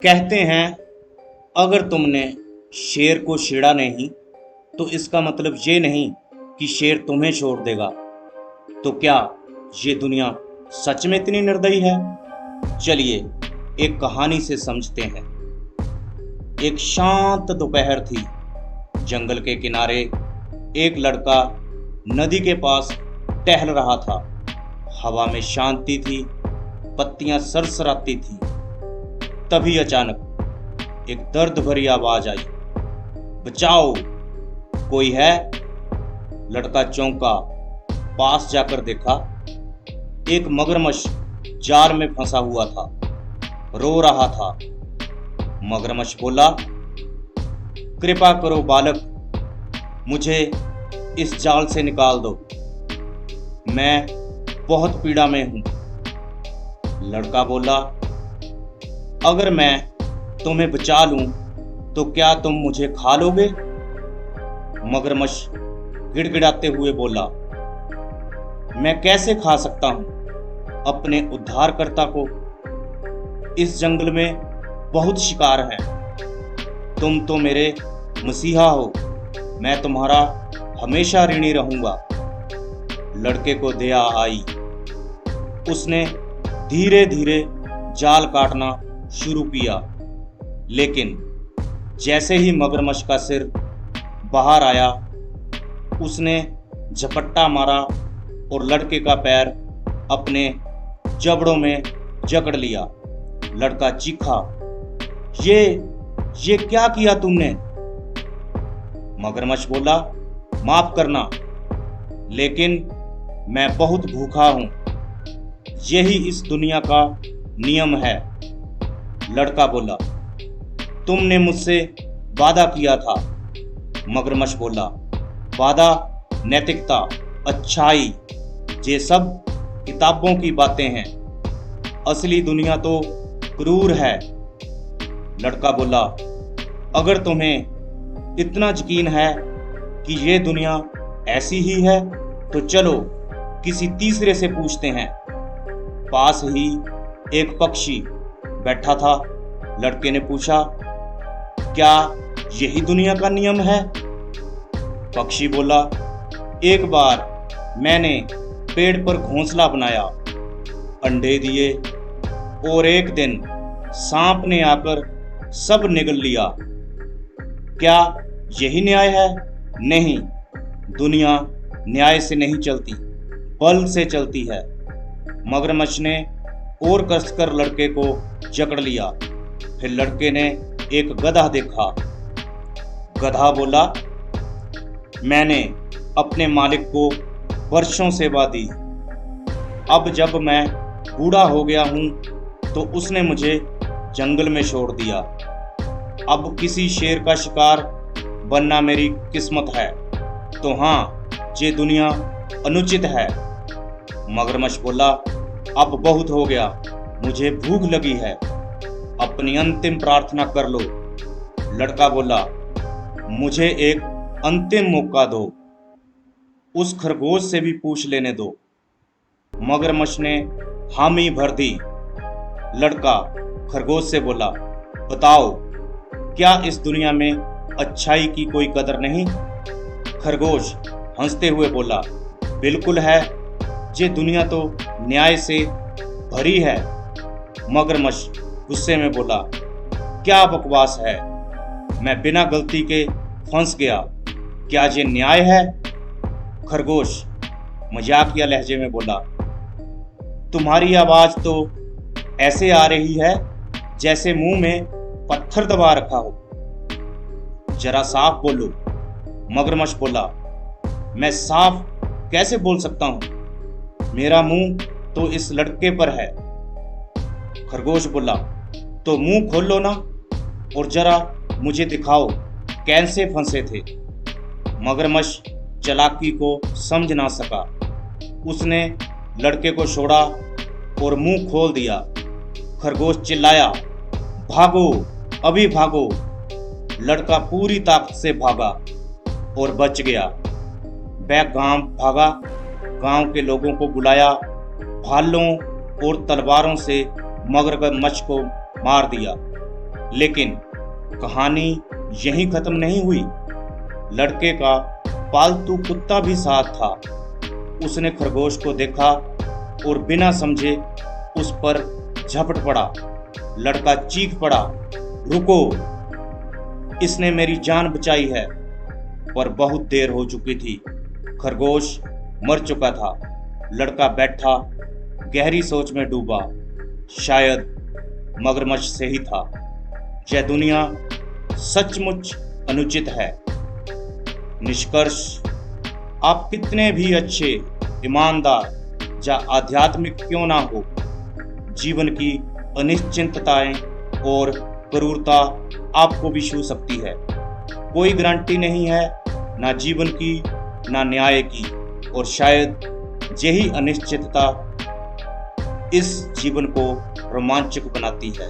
कहते हैं अगर तुमने शेर को छेड़ा नहीं तो इसका मतलब ये नहीं कि शेर तुम्हें छोड़ देगा। तो क्या ये दुनिया सच में इतनी निर्दयी है? चलिए एक कहानी से समझते हैं। एक शांत दोपहर थी। जंगल के किनारे एक लड़का नदी के पास टहल रहा था। हवा में शांति थी, पत्तियां सरसराती थी। तभी अचानक एक दर्द भरी आवाज आई, बचाओ, कोई है? लड़का चौंका, पास जाकर देखा, एक मगरमच्छ जाल में फंसा हुआ था, रो रहा था। मगरमच्छ बोला, कृपा करो बालक, मुझे इस जाल से निकाल दो, मैं बहुत पीड़ा में हूं। लड़का बोला, अगर मैं तुम्हें बचा लूं तो क्या तुम मुझे खा लोगे? मगरमच्छ गिड़गिड़ाते हुए बोला, मैं कैसे खा सकता हूं अपने उद्धारकर्ता को? इस जंगल में बहुत शिकार हैं। तुम तो मेरे मसीहा हो, मैं तुम्हारा हमेशा ऋणी रहूंगा। लड़के को दया आई। उसने धीरे धीरे जाल काटना शुरू किया, लेकिन जैसे ही मगरमच्छ का सिर बाहर आया, उसने झपट्टा मारा और लड़के का पैर अपने जबड़ों में जकड़ लिया। लड़का चीखा, ये क्या किया तुमने? मगरमच्छ बोला, माफ करना, लेकिन मैं बहुत भूखा हूं, यही इस दुनिया का नियम है। लड़का बोला, तुमने मुझसे वादा किया था। मगरमच्छ बोला, वादा, नैतिकता, अच्छाई, ये सब किताबों की बातें हैं, असली दुनिया तो क्रूर है। लड़का बोला, अगर तुम्हें इतना यकीन है कि ये दुनिया ऐसी ही है तो चलो किसी तीसरे से पूछते हैं। पास ही एक पक्षी बैठा था। लड़के ने पूछा, क्या यही दुनिया का नियम है? पक्षी बोला, एक बार मैंने पेड़ पर घोंसला बनाया, अंडे दिए और एक दिन सांप ने आकर सब निगल लिया। क्या यही न्याय है? नहीं, दुनिया न्याय से नहीं चलती, बल से चलती है। मगरमच्छ ने और कसकर लड़के को जकड़ लिया। फिर लड़के ने एक गधा देखा। गधा बोला, मैंने अपने मालिक को वर्षों सेवा दी, अब जब मैं बूढ़ा हो गया हूं तो उसने मुझे जंगल में छोड़ दिया। अब किसी शेर का शिकार बनना मेरी किस्मत है। तो हाँ, ये दुनिया अनुचित है। मगरमच्छ बोला, अब बहुत हो गया, मुझे भूख लगी है, अपनी अंतिम प्रार्थना कर लो। लड़का बोला, मुझे एक अंतिम मौका दो, उस खरगोश से भी पूछ लेने दो। मगरमच्छ ने हामी भर दी। लड़का खरगोश से बोला, बताओ, क्या इस दुनिया में अच्छाई की कोई कदर नहीं? खरगोश हंसते हुए बोला, बिल्कुल है, ये दुनिया तो न्याय से भरी है। मगरमच्छ गुस्से में बोला, क्या बकवास है, मैं बिना गलती के फंस गया, क्या ये न्याय है? खरगोश मजाकिया लहजे में बोला, तुम्हारी आवाज तो ऐसे आ रही है जैसे मुंह में पत्थर दबा रखा हो, जरा साफ बोलो। मगरमच्छ बोला, मैं साफ कैसे बोल सकता हूं, मेरा मुंह तो इस लड़के पर है। खरगोश बोला, तो मुंह खोलो ना और जरा मुझे दिखाओ कैसे फंसे थे। मगरमच्छ चालाकी को समझ ना सका। उसने लड़के को छोड़ा और मुंह खोल दिया। खरगोश चिल्लाया, भागो, अभी भागो। लड़का पूरी ताकत से भागा और बच गया। वह गांव भागा, गांव के लोगों को बुलाया, भालों और तलवारों से मगरमच्छ को मार दिया। लेकिन कहानी यहीं खत्म नहीं हुई। लड़के का पालतू कुत्ता भी साथ था। उसने खरगोश को देखा और बिना समझे उस पर झपट पड़ा। लड़का चीख पड़ा, रुको, इसने मेरी जान बचाई है। पर बहुत देर हो चुकी थी। खरगोश मर चुका था। लड़का बैठा गहरी सोच में डूबा। शायद मगरमच्छ से ही था। यह दुनिया सचमुच अनुचित है। निष्कर्ष, आप कितने भी अच्छे, ईमानदार या आध्यात्मिक क्यों ना हो, जीवन की अनिश्चितताएं और क्रूरता आपको भी छू सकती है। कोई गारंटी नहीं है, ना जीवन की ना न्याय की। और शायद यही अनिश्चितता इस जीवन को रोमांचक बनाती है।